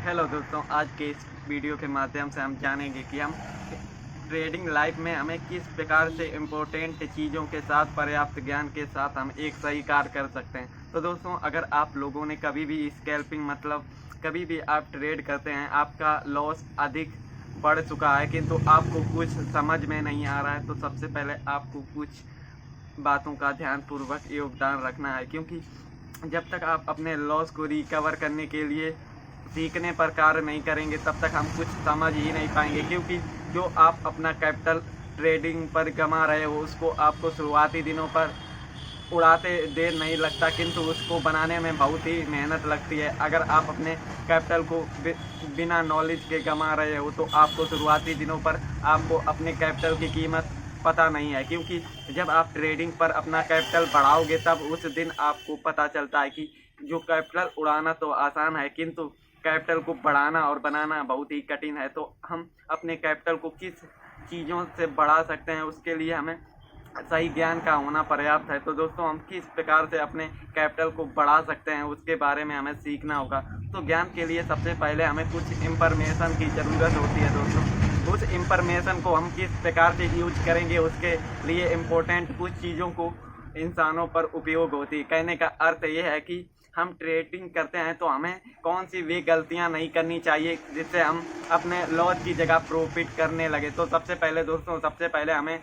Hello दोस्तों, आज के इस वीडियो के माध्यम से हम जानेंगे कि हम ट्रेडिंग लाइफ में हमें किस प्रकार से इम्पोर्टेंट चीज़ों के साथ पर्याप्त ज्ञान के साथ हम एक सही कार्य कर सकते हैं। तो दोस्तों, अगर आप लोगों ने कभी भी स्कैल्पिंग मतलब कभी भी आप ट्रेड करते हैं, आपका लॉस अधिक बढ़ चुका है किंतु आपको कुछ समझ में नहीं आ रहा है, तो सबसे पहले आपको कुछ बातों का ध्यानपूर्वक योगदान रखना है, क्योंकि जब तक आप अपने लॉस को रिकवर करने के लिए सीखने पर कार्य नहीं करेंगे तब तक हम कुछ समझ ही नहीं पाएंगे। क्योंकि जो आप अपना कैपिटल ट्रेडिंग पर गंवा रहे हो उसको आपको शुरुआती दिनों पर उड़ाते देर नहीं लगता, किंतु उसको बनाने में बहुत ही मेहनत लगती है। अगर आप अपने कैपिटल को बिना नॉलेज के गंवा रहे हो तो आपको शुरुआती दिनों पर आपको अपने कैपिटल की कीमत पता नहीं है, क्योंकि जब आप ट्रेडिंग पर अपना कैपिटल बढ़ाओगे तब उस दिन आपको पता चलता है कि जो कैपिटल उड़ाना तो आसान है किंतु कैपिटल को बढ़ाना और बनाना बहुत ही कठिन है। तो हम अपने कैपिटल को किस चीज़ों से बढ़ा सकते हैं, उसके लिए हमें सही ज्ञान का होना पर्याप्त है। तो दोस्तों, हम किस प्रकार से अपने कैपिटल को बढ़ा सकते हैं उसके बारे में हमें सीखना होगा। तो ज्ञान के लिए सबसे पहले हमें कुछ इंफॉर्मेशन की ज़रूरत होती है दोस्तों। उस इंफॉर्मेशन को हम किस प्रकार से यूज करेंगे उसके लिए इम्पोर्टेंट कुछ चीज़ों को इंसानों पर उपयोग होती है। कहने का अर्थ ये है कि हम ट्रेडिंग करते हैं तो हमें कौन सी वे गलतियां नहीं करनी चाहिए जिससे हम अपने लॉस की जगह प्रॉफिट करने लगे। तो सबसे पहले दोस्तों, सबसे पहले हमें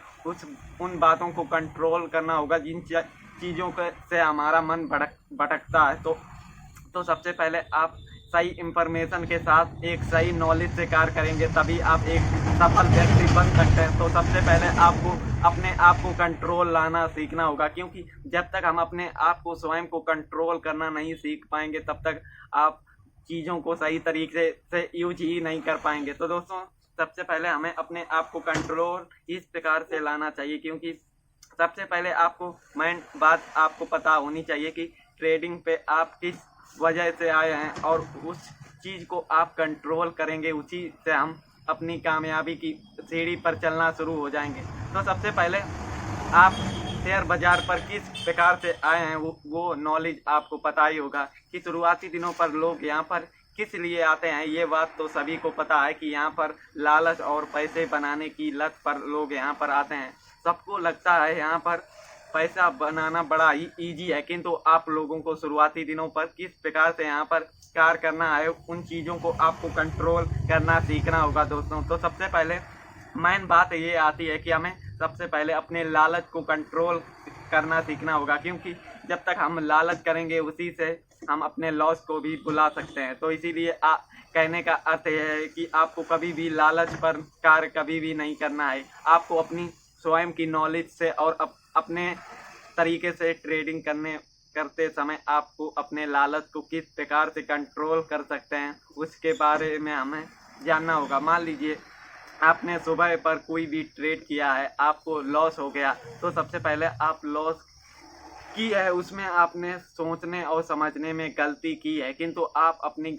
उन बातों को कंट्रोल करना होगा जिन चीज़ों से हमारा मन भटकता है। तो सबसे पहले आप सही इंफॉर्मेशन के साथ एक सही नॉलेज से कार्य करेंगे तभी आप एक सफल व्यक्ति बन सकते हैं। तो सबसे पहले आपको अपने आप को कंट्रोल लाना सीखना होगा, क्योंकि जब तक हम अपने आप को स्वयं को कंट्रोल करना नहीं सीख पाएंगे तब तक आप चीज़ों को सही तरीके से यूज ही नहीं कर पाएंगे। तो दोस्तों, सबसे पहले हमें अपने आप को कंट्रोल इस प्रकार से लाना चाहिए, क्योंकि सबसे पहले आपको मेन बात आपको पता होनी चाहिए कि ट्रेडिंग पे आप किस वजह से आए हैं और उस चीज़ को आप कंट्रोल करेंगे, उसी से हम अपनी कामयाबी की सीढ़ी पर चलना शुरू हो जाएंगे। तो सबसे पहले आप शेयर बाजार पर किस प्रकार से आए हैं वो नॉलेज आपको पता ही होगा कि शुरुआती दिनों पर लोग यहाँ पर किस लिए आते हैं। ये बात तो सभी को पता है कि यहाँ पर लालच और पैसे बनाने की लत पर लोग यहाँ पर आते हैं। सबको लगता है यहाँ पर पैसा बनाना बड़ा ही ईजी है, किंतु आप लोगों को शुरुआती दिनों पर किस प्रकार से यहाँ पर कार्य करना है उन चीज़ों को आपको कंट्रोल करना सीखना होगा दोस्तों। तो सबसे पहले मेन बात ये आती है कि हमें सबसे पहले अपने लालच को कंट्रोल करना सीखना होगा, क्योंकि जब तक हम लालच करेंगे उसी से हम अपने लॉस को भी भुला सकते हैं। तो इसीलिए कहने का अर्थ यह है कि आपको कभी भी लालच पर कार्य कभी भी नहीं करना है। आपको अपनी स्वयं की नॉलेज से और अपने तरीके से ट्रेडिंग करते समय आपको अपने लालच को किस प्रकार से कंट्रोल कर सकते हैं उसके बारे में हमें जानना होगा। मान लीजिए आपने सुबह पर कोई भी ट्रेड किया है, आपको लॉस हो गया, तो सबसे पहले आप लॉस की है उसमें आपने सोचने और समझने में गलती की है, किंतु आप अपनी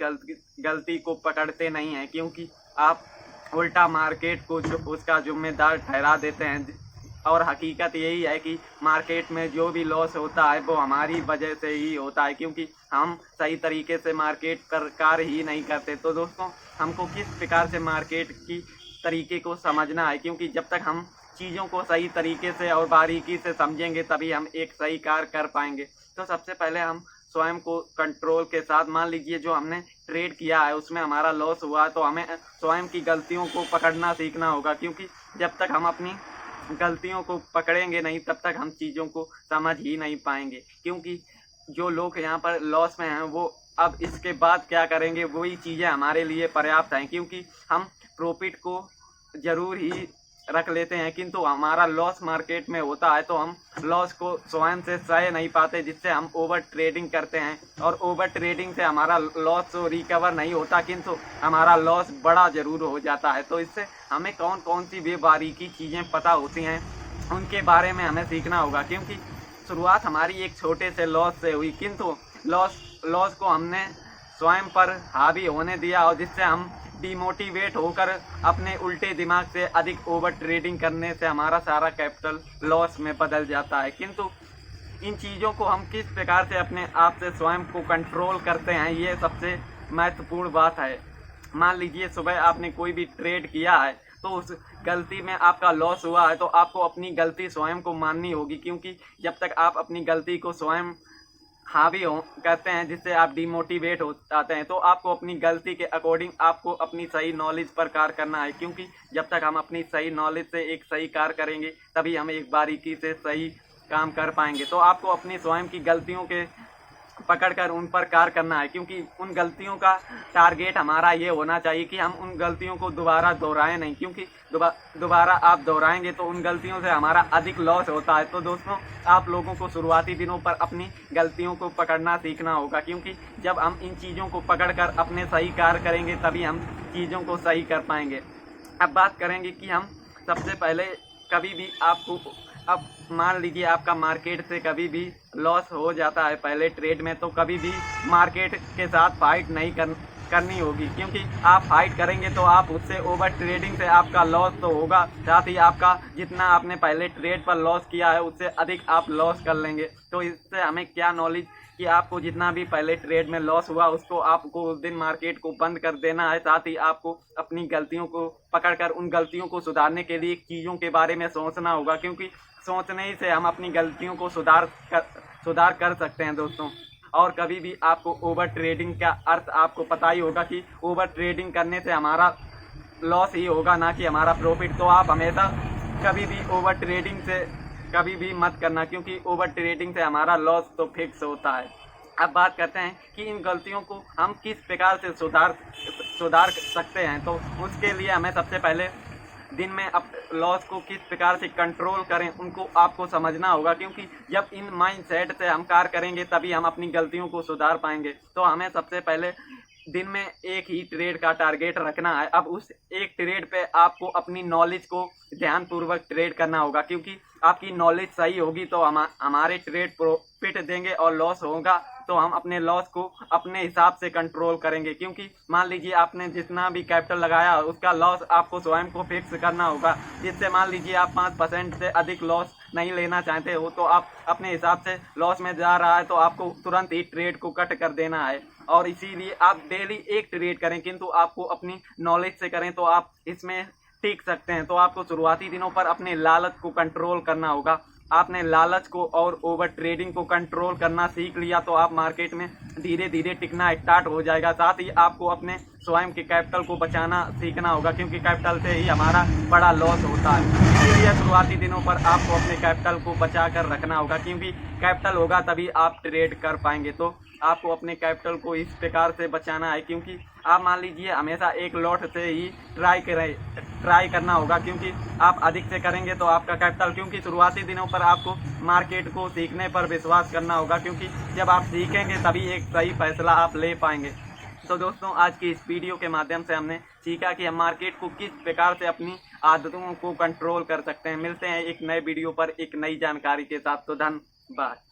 गलती को पकड़ते नहीं हैं, क्योंकि आप उल्टा मार्केट को उसका जिम्मेदार ठहरा देते हैं। और हकीकत यही है कि मार्केट में जो भी लॉस होता है वो हमारी वजह से ही होता है, क्योंकि हम सही तरीके से मार्केट पर कार्य ही नहीं करते। तो दोस्तों, हमको किस प्रकार से मार्केट की तरीके को समझना है, क्योंकि जब तक हम चीज़ों को सही तरीके से और बारीकी से समझेंगे तभी हम एक सही कार्य कर पाएंगे। तो सबसे पहले हम स्वयं को कंट्रोल के साथ, मान लीजिए जो हमने ट्रेड किया है उसमें हमारा लॉस हुआ तो हमें स्वयं की गलतियों को पकड़ना सीखना होगा, क्योंकि जब तक हम अपनी गलतियों को पकड़ेंगे नहीं तब तक हम चीज़ों को समझ ही नहीं पाएंगे। क्योंकि जो लोग यहाँ पर लॉस में हैं वो अब इसके बाद क्या करेंगे वही चीज़ें हमारे लिए पर्याप्त हैं, क्योंकि हम प्रॉफिट को ज़रूर ही रख लेते हैं किंतु हमारा लॉस मार्केट में होता है तो हम लॉस को स्वयं से सह नहीं पाते, जिससे हम ओवर ट्रेडिंग करते हैं और ओवर ट्रेडिंग से हमारा लॉस तो रिकवर नहीं होता किंतु हमारा लॉस बड़ा ज़रूर हो जाता है। तो इससे हमें कौन कौन सी भी बारीकी चीज़ें पता होती हैं उनके बारे में हमें सीखना होगा, क्योंकि शुरुआत हमारी एक छोटे से लॉस से हुई किंतु लॉस को हमने स्वयं पर हावी होने दिया और जिससे हम डिमोटिवेट होकर अपने उल्टे दिमाग से अधिक ओवर ट्रेडिंग करने से हमारा सारा कैपिटल लॉस में बदल जाता है। किंतु इन चीज़ों को हम किस प्रकार से अपने आप से स्वयं को कंट्रोल करते हैं ये सबसे महत्वपूर्ण बात है। मान लीजिए सुबह आपने कोई भी ट्रेड किया है तो उस गलती में आपका लॉस हुआ है, तो आपको अपनी गलती स्वयं को माननी होगी, क्योंकि जब तक आप अपनी गलती को स्वयं हावी हो करते हैं जिससे आप डिमोटिवेट हो जाते हैं, तो आपको अपनी गलती के अकॉर्डिंग आपको अपनी सही नॉलेज पर कार्य करना है, क्योंकि जब तक हम अपनी सही नॉलेज से एक सही कार्य करेंगे तभी हम एक बारीकी से सही काम कर पाएंगे। तो आपको अपनी स्वयं की गलतियों के पकड़कर उन पर कार्य करना है, क्योंकि उन गलतियों का टारगेट हमारा ये होना चाहिए कि हम उन गलतियों को दोबारा दोहराएं नहीं, क्योंकि दोबारा आप दोहराएंगे तो उन गलतियों से हमारा अधिक लॉस होता है। तो दोस्तों, आप लोगों को शुरुआती दिनों पर अपनी गलतियों को पकड़ना सीखना होगा, क्योंकि जब हम इन चीज़ों को पकड़कर अपने सही कार्य करेंगे तभी हम चीज़ों को सही कर पाएंगे। अब बात करेंगे कि हम सबसे पहले कभी भी आपको, अब मान लीजिए आपका मार्केट से कभी भी लॉस हो जाता है पहले ट्रेड में, तो कभी भी मार्केट के साथ फाइट नहीं करनी होगी, क्योंकि आप फाइट करेंगे तो आप उससे ओवर ट्रेडिंग से आपका लॉस तो होगा, साथ ही आपका जितना आपने पहले ट्रेड पर लॉस किया है उससे अधिक आप लॉस कर लेंगे। तो इससे हमें क्या नॉलेज कि आपको जितना भी पहले ट्रेड में लॉस हुआ उसको आपको उस दिन मार्केट को बंद कर देना है, साथ ही आपको अपनी गलतियों को पकड़कर उन गलतियों को सुधारने के लिए चीज़ों के बारे में सोचना होगा, क्योंकि सोचने ही से हम अपनी गलतियों को सुधार कर सकते हैं दोस्तों। और कभी भी आपको ओवर ट्रेडिंग का अर्थ आपको पता ही होगा कि ओवर ट्रेडिंग करने से हमारा लॉस ही होगा, ना कि हमारा प्रॉफिट। तो आप हमेशा कभी भी ओवर ट्रेडिंग से कभी भी मत करना, क्योंकि ओवर ट्रेडिंग से हमारा लॉस तो फिक्स होता है। अब बात करते हैं कि इन गलतियों को हम किस प्रकार से सुधार सकते हैं। तो उसके लिए हमें सबसे पहले दिन में अब लॉस को किस प्रकार से कंट्रोल करें उनको आपको समझना होगा, क्योंकि जब इन माइंडसेट से हम कार्य करेंगे तभी हम अपनी गलतियों को सुधार पाएंगे। तो हमें सबसे पहले दिन में एक ही ट्रेड का टारगेट रखना है। अब उस एक ट्रेड पे आपको अपनी नॉलेज को ध्यानपूर्वक ट्रेड करना होगा, क्योंकि आपकी नॉलेज सही होगी तो हमारे ट्रेड प्रॉफिट देंगे, और लॉस होगा तो हम अपने लॉस को अपने हिसाब से कंट्रोल करेंगे। क्योंकि मान लीजिए आपने जितना भी कैपिटल लगाया उसका लॉस आपको स्वयं को फिक्स करना होगा, जिससे मान लीजिए आप 5% से अधिक लॉस नहीं लेना चाहते हो, तो आप अपने हिसाब से लॉस में जा रहा है तो आपको तुरंत ही ट्रेड को कट कर देना है। और इसीलिए आप डेली एक ट्रेड करें, किंतु आपको अपनी नॉलेज से करें तो आप इसमें टीक सकते हैं। तो आपको शुरुआती दिनों पर अपने लालच को कंट्रोल करना होगा। आपने लालच को और ओवर ट्रेडिंग को कंट्रोल करना सीख लिया तो आप मार्केट में धीरे धीरे टिकना स्टार्ट हो जाएगा। साथ ही आपको अपने स्वयं के कैपिटल को बचाना सीखना होगा, क्योंकि कैपिटल से ही हमारा बड़ा लॉस होता है। इसलिए शुरुआती दिनों पर आपको अपने कैपिटल को बचा कर रखना होगा, क्योंकि कैपिटल होगा तभी आप ट्रेड कर पाएंगे। तो आपको अपने कैपिटल को इस प्रकार से बचाना है, क्योंकि आप मान लीजिए हमेशा एक लॉट से ही ट्राई करना होगा, क्योंकि आप अधिक से करेंगे तो आपका कैपिटल, क्योंकि शुरुआती दिनों पर आपको मार्केट को सीखने पर विश्वास करना होगा, क्योंकि जब आप सीखेंगे तभी एक सही फैसला आप ले पाएंगे। तो दोस्तों, आज की इस वीडियो के माध्यम से हमने सीखा कि हम मार्केट को किस प्रकार से अपनी आदतों को कंट्रोल कर सकते हैं। मिलते हैं एक नए वीडियो पर एक नई जानकारी के साथ। तो धन्यवाद।